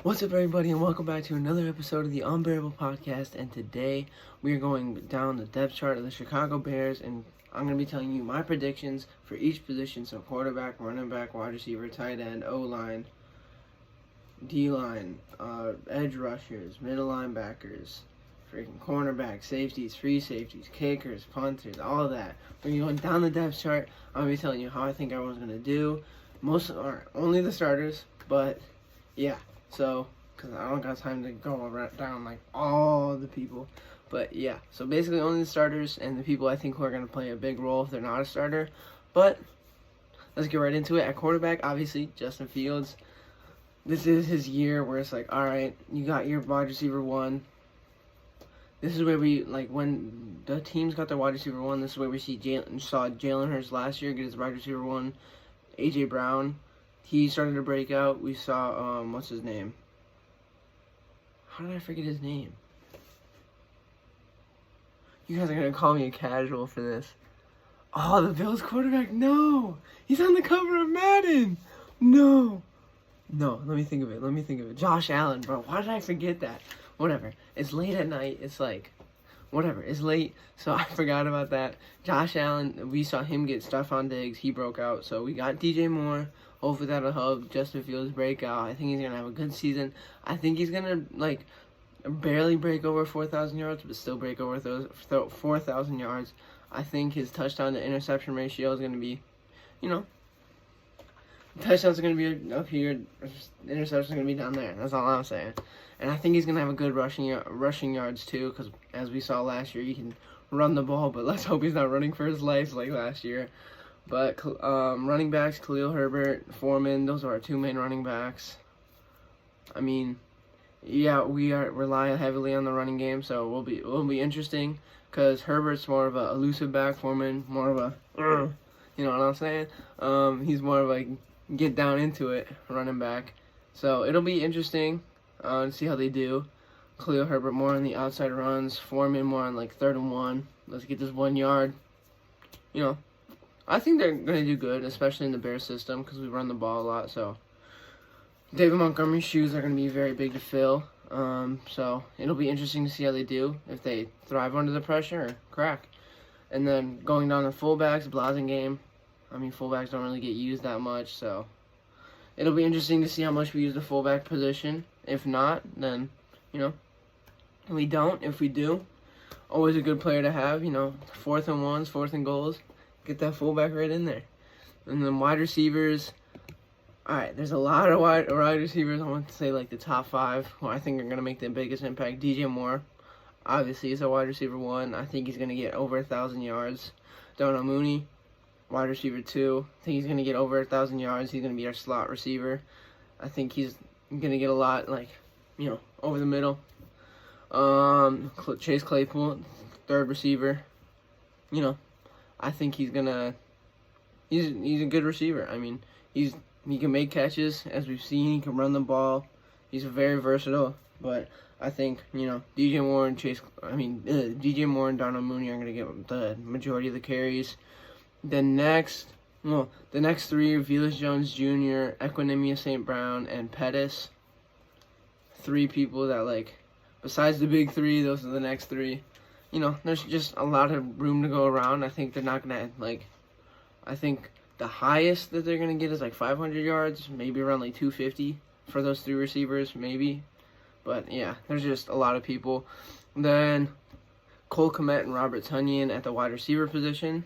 What's up, everybody, and welcome back to another episode of the unBEARable podcast. And today we are going down the depth chart of the Chicago Bears, and I'm going to be telling you my predictions for each position. So quarterback, running back, wide receiver, tight end, O-line, D-line, edge rushers, middle linebackers, freaking cornerback, safeties, free safeties, kickers, punters, all of that. We're going down the depth chart. I'm going to be telling you how I think everyone's going to do. Only the starters, but yeah. So, because I don't got time to go down like all the people. But yeah, so basically only the starters and the people I think who are going to play a big role if they're not a starter. But let's get right into it. At quarterback, obviously, Justin Fields. This is his year where it's like, all right, you got your wide receiver one. This is where we, like, when the teams got their wide receiver one, this is where we saw Jalen Hurts last year get his wide receiver one. A.J. Brown, he started to break out. We saw, what's his name? How did I forget his name? You guys are going to call me a casual for this. Oh, the Bills quarterback? No! He's on the cover of Madden! No, let me think of it. Josh Allen, bro. Why did I forget that? Whatever. It's late at night. It's like, whatever. It's late, so I forgot about that. Josh Allen, we saw him get Stephon Diggs. He broke out. So we got DJ Moore. Hopefully that'll help Justin Fields break out. I think he's going to have a good season. I think he's going to, like, barely break over 4,000 yards, but still break over those 4,000 yards. I think his touchdown to interception ratio is going to be, touchdowns are going to be up here, interceptions are going to be down there. That's all I'm saying. And I think he's going to have a good rushing yards too, because as we saw last year, he can run the ball, but let's hope he's not running for his life like last year. But running backs, Khalil Herbert, Foreman, those are our two main running backs. I mean, yeah, we rely heavily on the running game, so it will be interesting because Herbert's more of a elusive back, Foreman more of a, you know what I'm saying? He's more of a get down into it running back. So it'll be interesting to see how they do. Khalil Herbert more on the outside runs, Foreman more on like 3rd and 1. Let's get this 1 yard. I think they're going to do good, especially in the Bears system, because we run the ball a lot. So David Montgomery's shoes are going to be very big to fill. So it'll be interesting to see how they do, if they thrive under the pressure or crack. And then going down to fullbacks, Blasingame. I mean, fullbacks don't really get used that much, so it'll be interesting to see how much we use the fullback position. If not, then, we don't. If we do, always a good player to have, 4th and 1s, 4th and goals. Get that fullback right in there. And then wide receivers. All right, there's a lot of wide receivers. I want to say like the top 5 who I think are going to make the biggest impact. DJ Moore, obviously, is a wide receiver 1. I think he's going to get over 1,000 yards. Darnell Mooney, wide receiver 2. I think he's going to get over 1,000 yards. He's going to be our slot receiver. I think he's going to get a lot, over the middle. Chase Claypool, 3rd receiver. I think he's a good receiver. I mean, he can make catches, as we've seen. He can run the ball. He's very versatile. But I think, DJ Moore and Darnell Mooney are going to get the majority of the carries. The next 3 are Velus Jones Jr., Equinemius St. Brown, and Pettis. 3 people that, besides the big 3, those are the next 3. There's just a lot of room to go around. I think they're not going to, I think the highest that they're going to get is 500 yards, maybe around 250 for those 3 receivers, maybe. But yeah, there's just a lot of people. Then Cole Kmet and Robert Tonyan at the wide receiver position.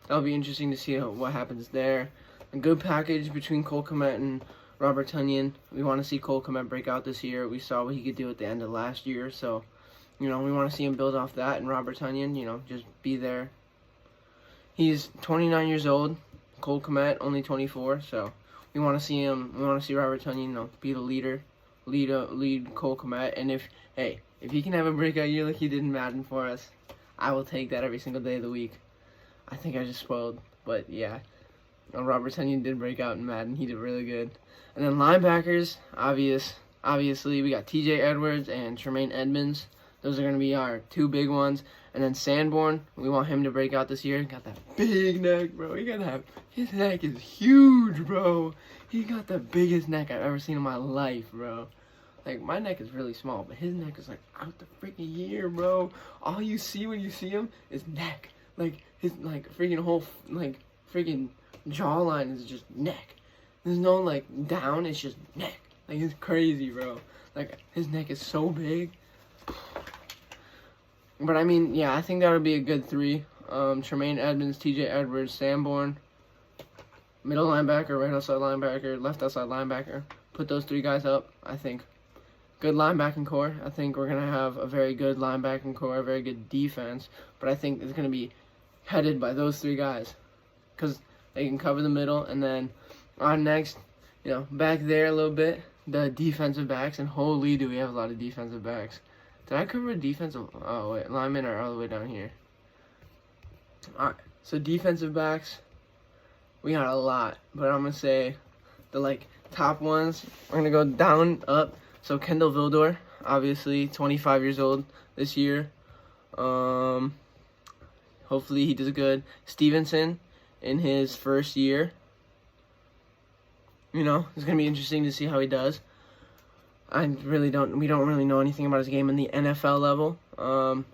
That'll be interesting to see what happens there. A good package between Cole Kmet and Robert Tonyan. We want to see Cole Kmet break out this year. We saw what he could do at the end of last year, so we want to see him build off that, and Robert Tonyan, just be there. He's 29 years old. Cole Kmet, only 24, so we want to see him. We want to see Robert Tonyan, be the leader, lead Cole Kmet. And if he can have a breakout year like he did in Madden for us, I will take that every single day of the week. I think I just spoiled, but yeah. Robert Tonyan did break out in Madden. He did really good. And then linebackers, obviously, we got T.J. Edwards and Tremaine Edmonds. Those are going to be our 2 big ones. And then Sanborn, we want him to break out this year. He got that big neck, bro. His neck is huge, bro. He got the biggest neck I've ever seen in my life, bro. Like, my neck is really small, but his neck is, like, out the freaking ear, bro. All you see when you see him is neck. Like, his, like, freaking whole, like, freaking jawline is just neck. There's no, like, down, it's just neck. Like, it's crazy, bro. Like, his neck is so big. But, I mean, yeah, I think that would be a good 3. Tremaine Edmonds, TJ Edwards, Sanborn. Middle linebacker, right outside linebacker, left outside linebacker. Put those 3 guys up, I think. Good linebacking core. I think we're going to have a very good linebacking core, a very good defense. But I think it's going to be headed by those 3 guys. Because they can cover the middle. And then on next, you know, back there a little bit, the defensive backs. And holy, do we have a lot of defensive backs. Did I cover defensive? Oh, wait. Linemen are all the way down here. Alright. So defensive backs, we got a lot. But I'm going to say the, like, top ones. We're going to go down, up. So Kendall Vildor, obviously 25 years old this year. Hopefully he does good. Stevenson in his first year. You know, it's gonna be interesting to see how he does. We don't really know anything about his game in the NFL level. Well,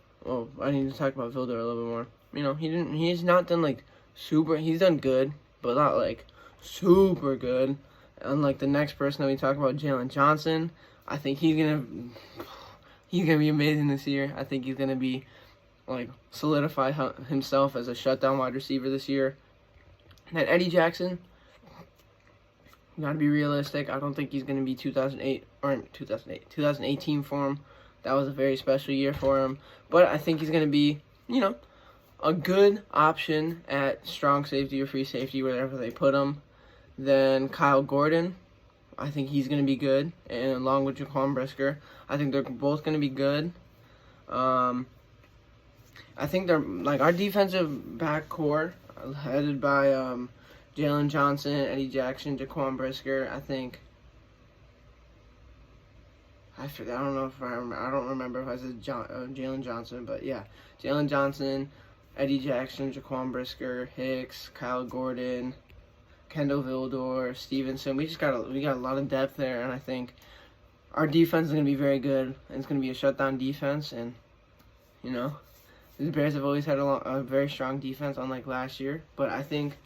I need to talk about Vildor a little bit more. You know, he's not done like super. He's done good, but not like super good. Unlike the next person that we talk about, Jalen Johnson. I think he's gonna be amazing this year. I think he's gonna be like solidify himself as a shutdown wide receiver this year. And then Eddie Jackson, you gotta be realistic. I don't think he's gonna be 2018 for him. That was a very special year for him. But I think he's gonna be, you know, a good option at strong safety or free safety, wherever they put him. Then Kyle Gordon. I think he's going to be good, and along with Jaquan Brisker, I think they're both going to be good. I think they're, like, our defensive back core, headed by Jalen Johnson, Eddie Jackson, Jaquan Brisker, I think, I don't remember if I said Jalen Johnson, but yeah, Jalen Johnson, Eddie Jackson, Jaquan Brisker, Hicks, Kyle Gordon, Kendall Vildor, Stevenson. We got a lot of depth there, and I think our defense is going to be very good. And it's going to be a shutdown defense, and you know, the Bears have always had a very strong defense, unlike last year. But I think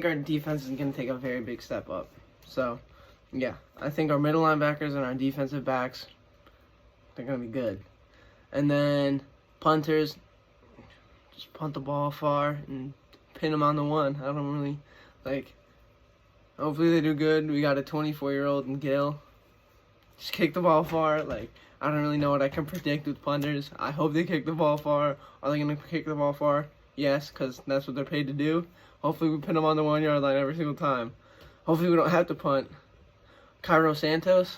our defense is going to take a very big step up. So, yeah, I think our middle linebackers and our defensive backs, they're going to be good. And then punters, just punt the ball far and pin them on the one. I don't really, like, hopefully they do good. We got a 24-year-old in Gill. Just kick the ball far. Like, I don't really know what I can predict with punters. I hope they kick the ball far. Are they going to kick the ball far? Yes, because that's what they're paid to do. Hopefully we pin them on the 1-yard line every single time. Hopefully we don't have to punt. Cairo Santos,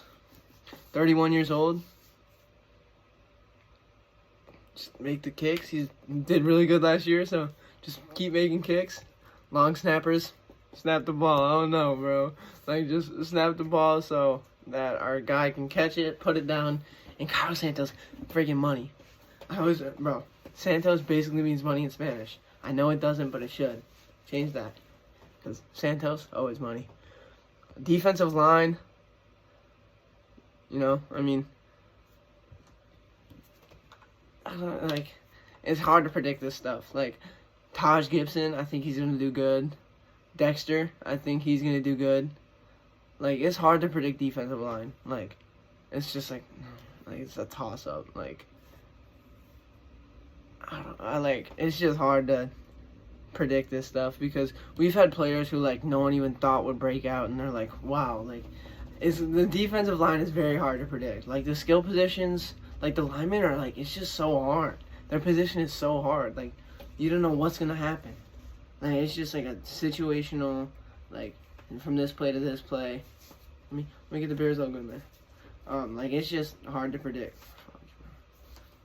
31 years old. Just make the kicks. He did really good last year, so just keep making kicks. Long snappers, snap the ball. I don't know, bro. Like, just snap the ball so that our guy can catch it, put it down, and Cairo Santos, freaking money. Bro, Santos basically means money in Spanish. I know it doesn't, but it should. Change that. Because Santos, always money. Defensive line, you know, I mean, it's hard to predict this stuff. Like, Taj Gibson, I think he's going to do good. Dexter, I think he's going to do good. Like, it's hard to predict defensive line. Like, it's just like it's a toss-up. Like, it's just hard to predict this stuff because we've had players who, like, no one even thought would break out, and they're like, wow, like, the defensive line is very hard to predict. Like, the skill positions, like, the linemen are, like, it's just so hard. Their position is so hard. Like, you don't know what's going to happen. Like, it's just, like, a situational, like, from this play to this play. Let me get the Bears logo in there. Like, it's just hard to predict.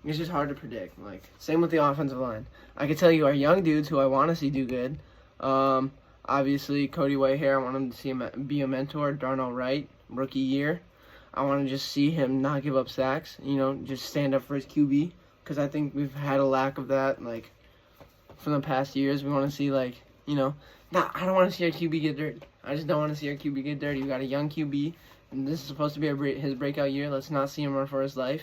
It's just hard to predict. Like, same with the offensive line. I can tell you our young dudes who I want to see do good. Obviously, Cody Whitehair, I want him to see him be a mentor. Darnell Wright, rookie year. I want to just see him not give up sacks. You know, just stand up for his QB. Because I think we've had a lack of that, like, from the past years. We want to see, like, you know, I don't want to see our QB get dirty. I just don't want to see our QB get dirty. We got a young QB. this is supposed to be his breakout year. Let's not see him run for his life.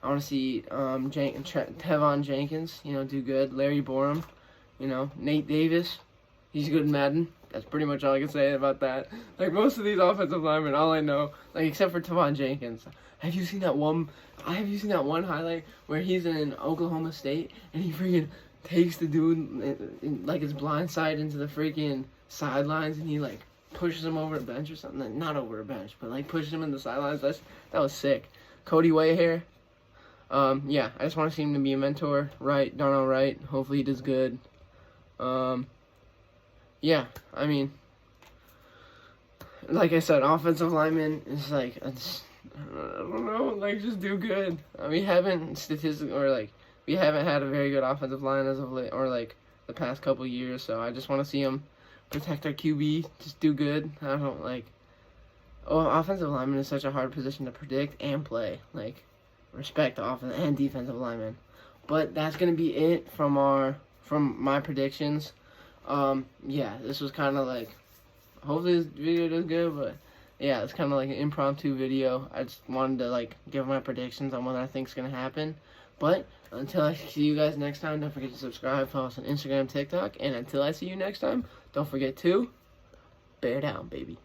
I want to see Tevon Jenkins, do good. Larry Borum, Nate Davis, he's good in Madden. That's pretty much all I can say about that. Like, most of these offensive linemen, all I know, like, except for Tevon Jenkins. Have you seen that one highlight where he's in Oklahoma State and he freaking takes the dude, like, his blind side into the freaking sidelines, and he, like, pushes him over a bench or something? Like, not over a bench, but, like, pushes him in the sidelines. That was sick. Cody Wayhair. Yeah, I just want to see him to be a mentor. Right, Darnell Wright. Hopefully he does good. Yeah, I mean, like I said, offensive lineman is like, I don't know, like, just do good. We haven't had a very good offensive line as of late, or like the past couple years. So I just want to see him protect our QB, just do good. I don't like. Oh, offensive lineman is such a hard position to predict and play. Like, respect the offensive and defensive lineman. But that's gonna be it from my predictions. Yeah, this was kind of like, hopefully this video does good, but yeah, it's kind of like an impromptu video. I just wanted to, like, give my predictions on what I think is going to happen. But until I see you guys next time, don't forget to subscribe, follow us on Instagram, TikTok, and until I see you next time, don't forget to bear down, baby.